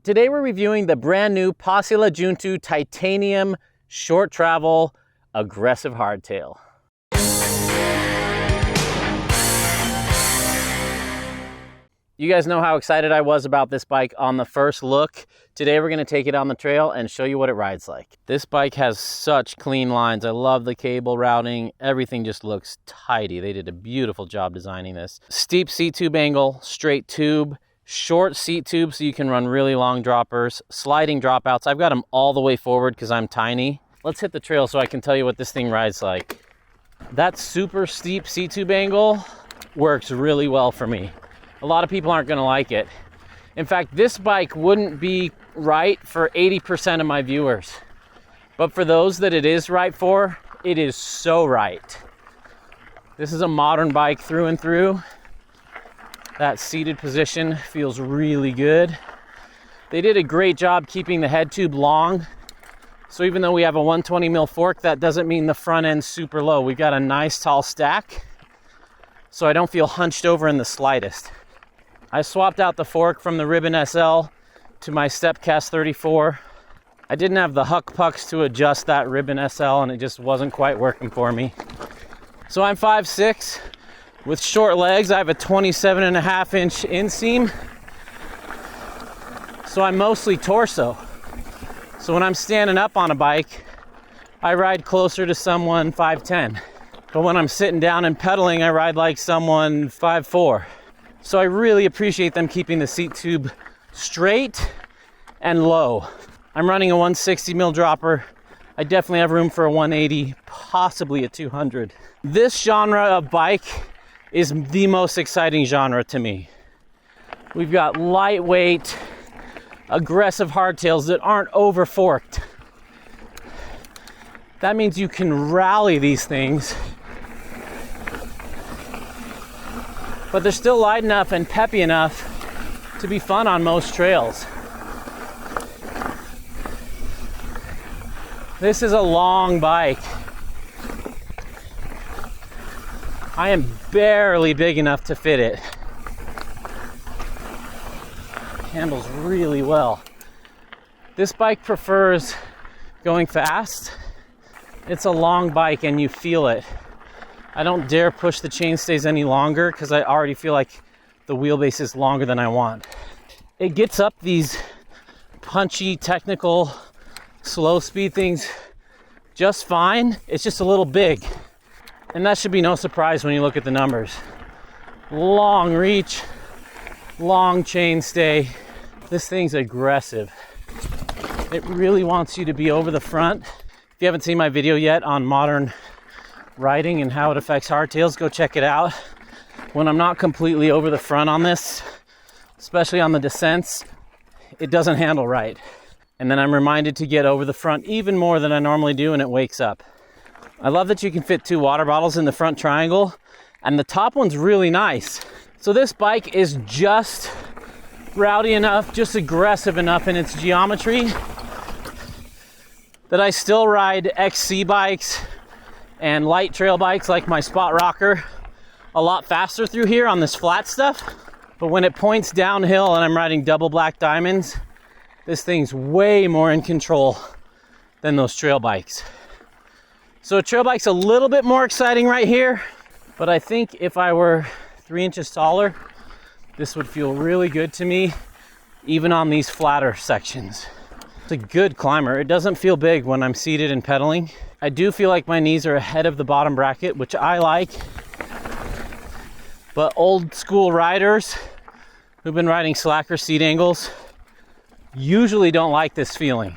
Today we're reviewing the brand new Passila Juntu titanium short travel aggressive hardtail. You guys know how excited I was about this bike on the first look. Today we're going to take it on the trail and show you what it rides like. This bike has such clean lines. I love the cable routing. Everything just looks tidy. They did a beautiful job designing this. Steep seat tube angle, straight tube, short seat tube so you can run really long droppers, sliding dropouts. I've got them all the way forward because I'm tiny. Let's hit the trail so I can tell you what this thing rides like. That super steep seat tube angle works really well for me. A lot of people aren't going to like it. In fact, this bike wouldn't be right for 80% of my viewers. But for those that it is right for, it is so right. This is a modern bike through and through. That seated position feels really good. They did a great job keeping the head tube long. So even though we have a 120 mil fork, that doesn't mean the front end's super low. We've got a nice tall stack, so I don't feel hunched over in the slightest. I swapped out the fork from the Ribbon SL to my Stepcast 34. I didn't have the huck pucks to adjust that Ribbon SL, and it just wasn't quite working for me. So I'm 5'6". With short legs, I have a 27.5-inch inseam. So I'm mostly torso. So when I'm standing up on a bike, I ride closer to someone 5'10". But when I'm sitting down and pedaling, I ride like someone 5'4". So I really appreciate them keeping the seat tube straight and low. I'm running a 160 mil dropper. I definitely have room for a 180, possibly a 200. This genre of bike is the most exciting genre to me. We've got lightweight, aggressive hardtails that aren't over forked. That means you can rally these things, but they're still light enough and peppy enough to be fun on most trails. This is a long bike. I am barely big enough to fit it. Handles really well. This bike prefers going fast. It's a long bike and you feel it. I don't dare push the chainstays any longer because I already feel like the wheelbase is longer than I want. It gets up these punchy, technical, slow speed things just fine. It's just a little big. And that should be no surprise when you look at the numbers. Long reach, long chainstay. This thing's aggressive. It really wants you to be over the front. If you haven't seen my video yet on modern riding and how it affects hardtails, go check it out. When I'm not completely over the front on this, especially on the descents, it doesn't handle right. And then I'm reminded to get over the front even more than I normally do, and it wakes up. I love that you can fit 2 water bottles in the front triangle, and the top one's really nice. So this bike is just rowdy enough, just aggressive enough in its geometry that I still ride XC bikes and light trail bikes like my Spot Rocker a lot faster through here on this flat stuff. But when it points downhill and I'm riding double black diamonds, this thing's way more in control than those trail bikes. So a trail bike's a little bit more exciting right here, but I think if I were 3 inches taller, this would feel really good to me, even on these flatter sections. It's a good climber. It doesn't feel big when I'm seated and pedaling. I do feel like my knees are ahead of the bottom bracket, which I like, but old school riders who've been riding slacker seat angles usually don't like this feeling.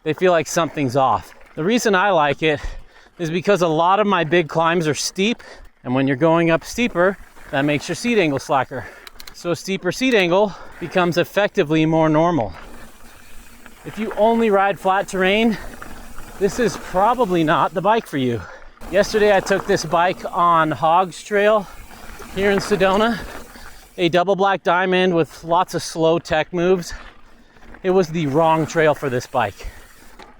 They feel like something's off. The reason I like it is because a lot of my big climbs are steep, and when you're going up steeper, that makes your seat angle slacker. So a steeper seat angle becomes effectively more normal. If you only ride flat terrain, this is probably not the bike for you. Yesterday I took this bike on Hogs Trail here in Sedona, a double black diamond with lots of slow tech moves. It was the wrong trail for this bike.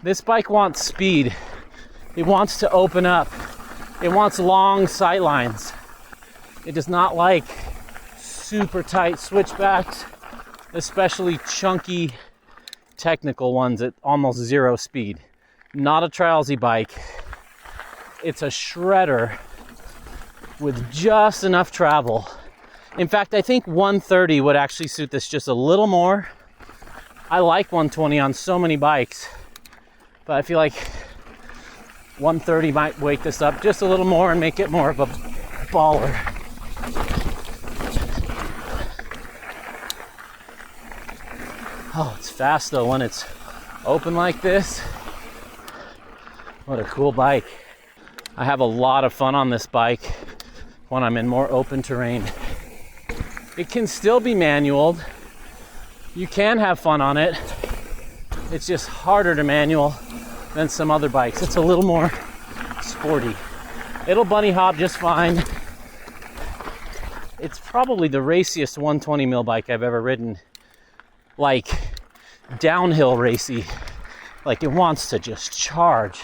This bike wants speed. It wants to open up. It wants long sight lines. It does not like super tight switchbacks especially chunky technical ones at almost 0 speed. Not a trialsy bike. It's a shredder with just enough travel. In fact, I think 130 would actually suit this just a little more. I like 120 on so many bikes, but I feel like 130 might wake this up just a little more and make it more of a baller. Oh, it's fast though when it's open like this. What a cool bike. I have a lot of fun on this bike when I'm in more open terrain. It can still be manualed. You can have fun on it. It's just harder to manual than some other bikes. It's a little more sporty. It'll bunny hop just fine. It's probably the raciest 120 mil bike I've ever ridden. Like downhill racy. Like it wants to just charge.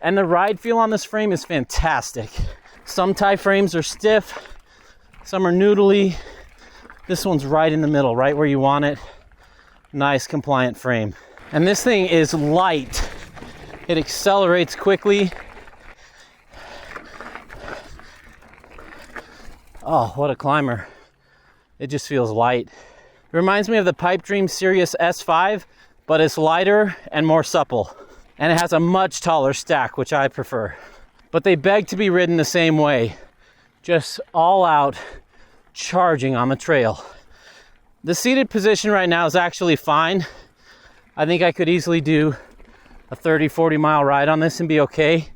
And the ride feel on this frame is fantastic. Some tie frames are stiff. Some are noodly. This one's right in the middle, right where you want it. Nice compliant frame. And this thing is light. It accelerates quickly. Oh, what a climber. It just feels light. It reminds me of the Pipe Dream Sirius S5, but it's lighter and more supple. And it has a much taller stack, which I prefer. But they beg to be ridden the same way. Just all out charging on the trail. The seated position right now is actually fine. I think I could easily do a 30-40 mile ride on this and be okay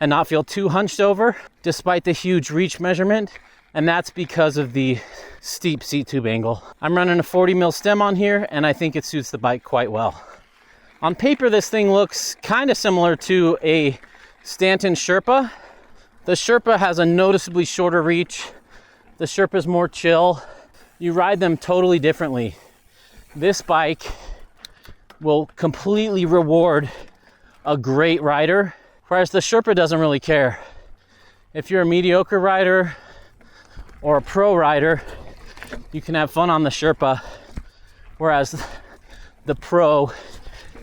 and not feel too hunched over despite the huge reach measurement. And that's because of the steep seat tube angle. I'm running a 40 mil stem on here and I think it suits the bike quite well. On paper, this thing looks kind of similar to a Stanton Sherpa. The Sherpa has a noticeably shorter reach. The Sherpa's more chill. You ride them totally differently. This bike will completely reward a great rider, whereas the Sherpa doesn't really care. If you're a mediocre rider or a pro rider, you can have fun on the Sherpa, whereas the pro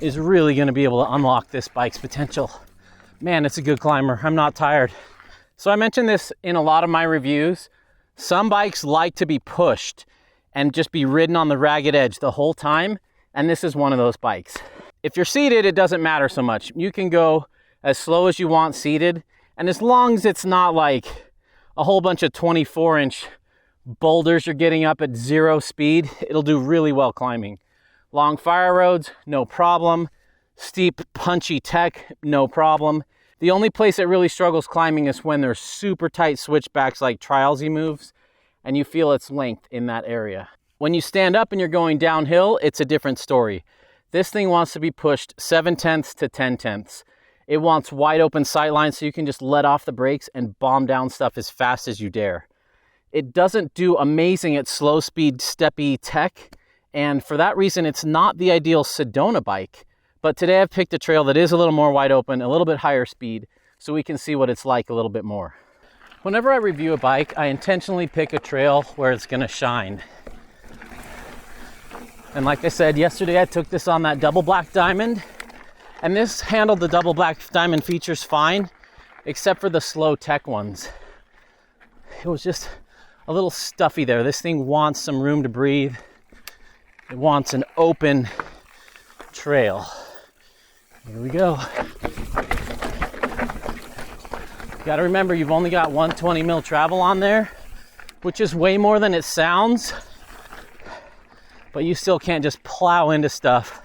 is really going to be able to unlock this bike's potential. Man, it's a good climber. I'm not tired. So I mentioned this in a lot of my reviews. Some bikes like to be pushed and just be ridden on the ragged edge the whole time, and this is one of those bikes. If you're seated, it doesn't matter so much. You can go as slow as you want seated, and as long as it's not like a whole bunch of 24-inch boulders you're getting up at 0 speed, it'll do really well climbing. Long fire roads, no problem. Steep, punchy tech, no problem. The only place it really struggles climbing is when there's super tight switchbacks like trialsy moves and you feel its length in that area. When you stand up and you're going downhill, it's a different story. This thing wants to be pushed 7/10 to 10/10. It wants wide open sight lines so you can just let off the brakes and bomb down stuff as fast as you dare. It doesn't do amazing at slow speed, steppy tech, and for that reason, it's not the ideal Sedona bike. But today I've picked a trail that is a little more wide open, a little bit higher speed, so we can see what it's like a little bit more. Whenever I review a bike, I intentionally pick a trail where it's gonna shine. And like I said, yesterday I took this on that double black diamond, and this handled the double black diamond features fine, except for the slow tech ones. It was just a little stuffy there. This thing wants some room to breathe. It wants an open trail. Here we go. You gotta remember, you've only got 120 mil travel on there, which is way more than it sounds, but you still can't just plow into stuff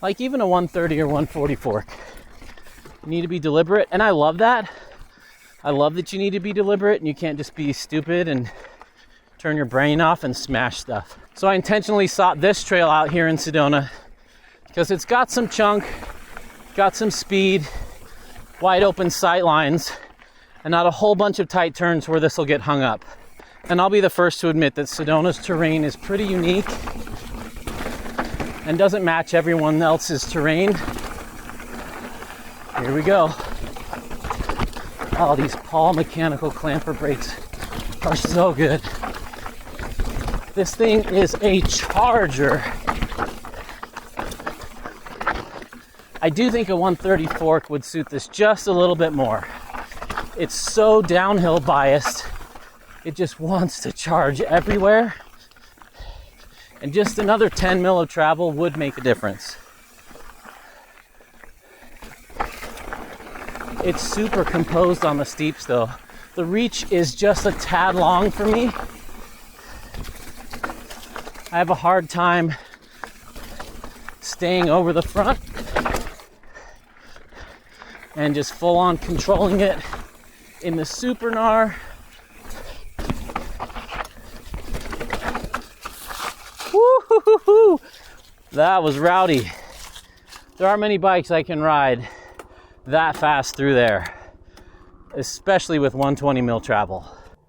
like even a 130 or 140 fork. You need to be deliberate, and I love that. I love that you need to be deliberate and you can't just be stupid and turn your brain off and smash stuff. So I intentionally sought this trail out here in Sedona because it's got some chunk, got some speed, wide open sight lines, and not a whole bunch of tight turns where this will get hung up. And I'll be the first to admit that Sedona's terrain is pretty unique and doesn't match everyone else's terrain. Here we go. Oh, these Paul mechanical clamper brakes are so good. This thing is a charger. I do think a 130 fork would suit this just a little bit more. It's so downhill biased. It just wants to charge everywhere. And just another 10 mil of travel would make a difference. It's super composed on the steeps though. The reach is just a tad long for me. I have a hard time staying over the front and just full on controlling it in the super gnar. Woo-hoo-hoo-hoo. That was rowdy. There aren't many bikes I can ride that fast through there, especially with 120 mil travel.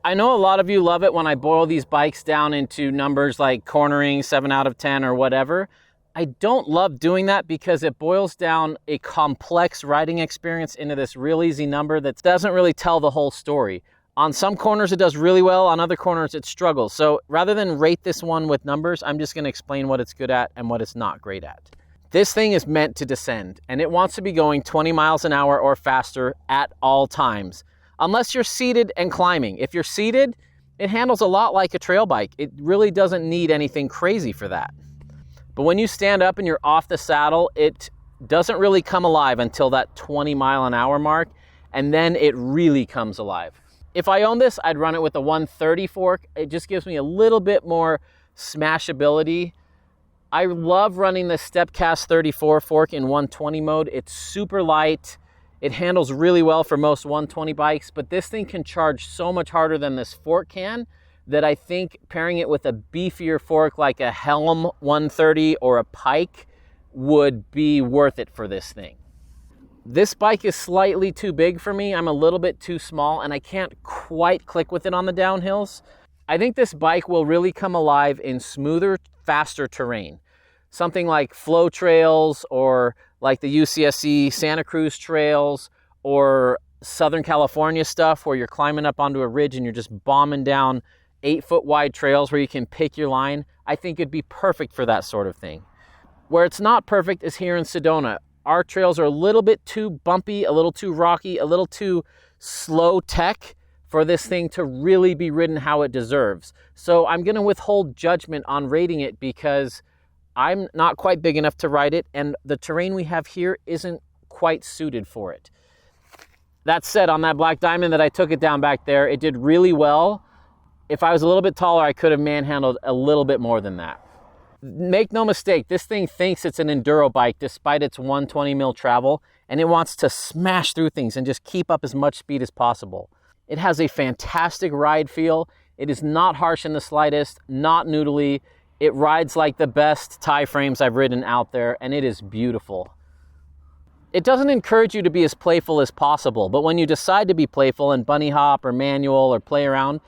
I know a lot of you love it when I boil these bikes down into numbers like cornering, 7 out of 10 or whatever. I don't love doing that because it boils down a complex riding experience into this real easy number that doesn't really tell the whole story. On some corners it does really well, on other corners it struggles. So rather than rate this one with numbers, I'm just gonna explain what it's good at and what it's not great at. This thing is meant to descend, and it wants to be going 20 miles an hour or faster at all times, unless you're seated and climbing. If you're seated, it handles a lot like a trail bike. It really doesn't need anything crazy for that. But when you stand up and you're off the saddle, it doesn't really come alive until that 20 mile an hour mark, and then it really comes alive. If I owned this, I'd run it with a 130 fork. It just gives me a little bit more smashability. I love running the Stepcast 34 fork in 120 mode. It's super light. It handles really well for most 120 bikes, but this thing can charge so much harder than this fork can that I think pairing it with a beefier fork like a Helm 130 or a Pike would be worth it for this thing. This bike is slightly too big for me. I'm a little bit too small and I can't quite click with it on the downhills. I think this bike will really come alive in smoother, faster terrain. Something like flow trails or like the UCSC Santa Cruz trails or Southern California stuff where you're climbing up onto a ridge and you're just bombing down 8-foot wide trails where you can pick your line. I think it'd be perfect for that sort of thing. Where it's not perfect is here in Sedona. Our trails are a little bit too bumpy, a little too rocky, a little too slow tech for this thing to really be ridden how it deserves. So I'm gonna withhold judgment on rating it because I'm not quite big enough to ride it, and the terrain we have here isn't quite suited for it. That said, on that Black Diamond that I took it down back there, it did really well. If I was a little bit taller, I could have manhandled a little bit more than that. Make no mistake, this thing thinks it's an enduro bike despite its 120 mil travel, and it wants to smash through things and just keep up as much speed as possible. It has a fantastic ride feel. It is not harsh in the slightest, not noodly. It rides like the best tie frames I've ridden out there, and it is beautiful. It doesn't encourage you to be as playful as possible, but when you decide to be playful and bunny hop or manual or play around,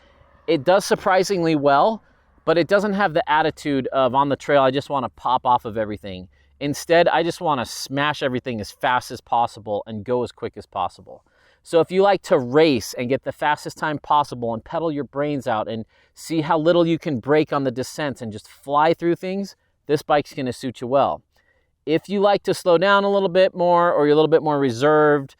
it does surprisingly well, but it doesn't have the attitude of on the trail, I just want to pop off of everything. Instead, I just want to smash everything as fast as possible and go as quick as possible. So if you like to race and get the fastest time possible and pedal your brains out and see how little you can brake on the descents and just fly through things, this bike's going to suit you well. If you like to slow down a little bit more or you're a little bit more reserved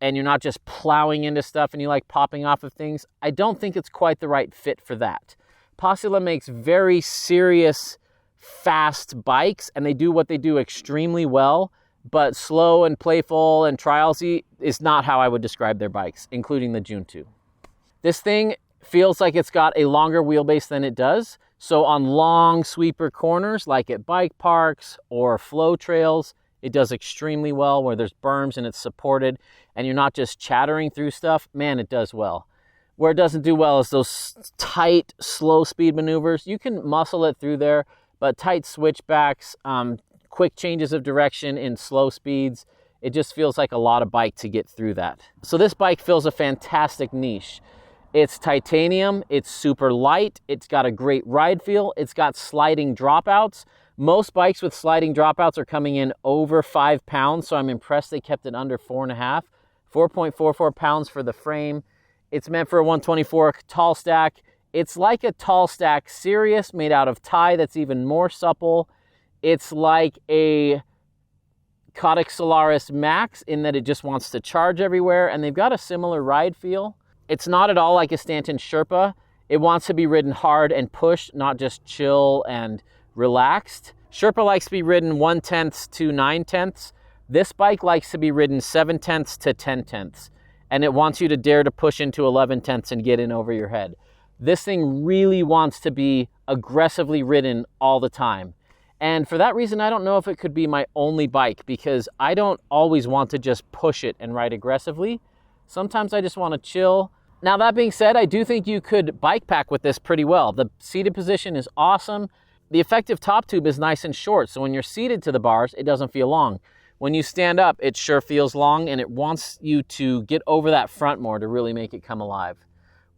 and you're not just plowing into stuff and you like popping off of things, I don't think it's quite the right fit for that. Passila makes very serious, fast bikes and they do what they do extremely well, but slow and playful and trialsy is not how I would describe their bikes, including the Juntu. This thing feels like it's got a longer wheelbase than it does. So on long sweeper corners, like at bike parks or flow trails, it does extremely well where there's berms and it's supported and you're not just chattering through stuff. Man, it does well. Where it doesn't do well is those tight, slow speed maneuvers. You can muscle it through there, but tight switchbacks, quick changes of direction in slow speeds, it just feels like a lot of bike to get through that. So this bike fills a fantastic niche. It's titanium, it's super light, it's got a great ride feel, it's got sliding dropouts. Most bikes with sliding dropouts are coming in over 5 pounds, so I'm impressed they kept it under 4.5. 4.44 pounds for the frame. It's meant for a 124 tall stack. It's like a tall stack Sirius made out of tie that's even more supple. It's like a Kodak Solaris Max in that it just wants to charge everywhere, and they've got a similar ride feel. It's not at all like a Stanton Sherpa. It wants to be ridden hard and pushed, not just chill and relaxed. Sherpa likes to be ridden 1/10 to 9/10. This bike likes to be ridden 7/10 to 10/10, and it wants you to dare to push into 11/10 and get in over your head. This thing really wants to be aggressively ridden all the time. And for that reason, I don't know if it could be my only bike, because I don't always want to just push it and ride aggressively. Sometimes I just want to chill. Now, that being said, I do think you could bike pack with this pretty well. The seated position is awesome. The effective top tube is nice and short, so when you're seated to the bars, it doesn't feel long. When you stand up, it sure feels long, and it wants you to get over that front more to really make it come alive.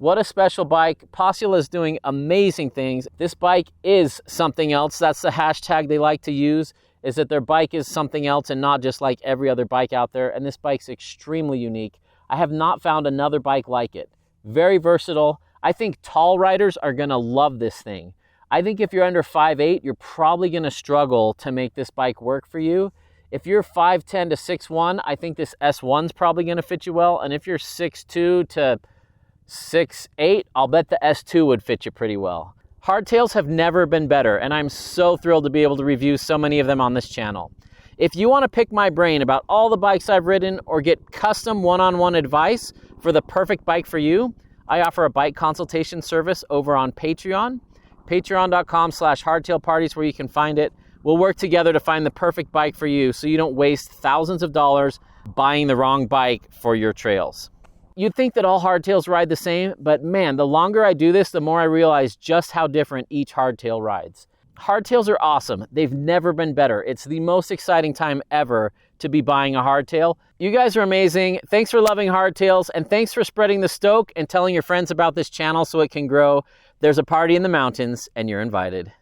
What a special bike. Passila is doing amazing things. This bike is something else. That's the hashtag they like to use, is that their bike is something else and not just like every other bike out there. And this bike's extremely unique. I have not found another bike like it. Very versatile. I think tall riders are going to love this thing. I think if you're under 5'8", you're probably going to struggle to make this bike work for you. If you're 5'10" to 6'1", I think this S1's probably going to fit you well. And if you're 6'2" to 6'8", I'll bet the S2 would fit you pretty well. Hardtails have never been better, and I'm so thrilled to be able to review so many of them on this channel. If you want to pick my brain about all the bikes I've ridden or get custom one-on-one advice for the perfect bike for you, I offer a bike consultation service over on Patreon. Patreon.com/hardtailparties where you can find it. We'll work together to find the perfect bike for you so you don't waste thousands of dollars buying the wrong bike for your trails. You'd think that all hardtails ride the same, but man, the longer I do this, the more I realize just how different each hardtail rides. Hardtails are awesome. They've never been better. It's the most exciting time ever to be buying a hardtail. You guys are amazing. Thanks for loving hardtails, and thanks for spreading the stoke and telling your friends about this channel so it can grow. There's a party in the mountains, and you're invited.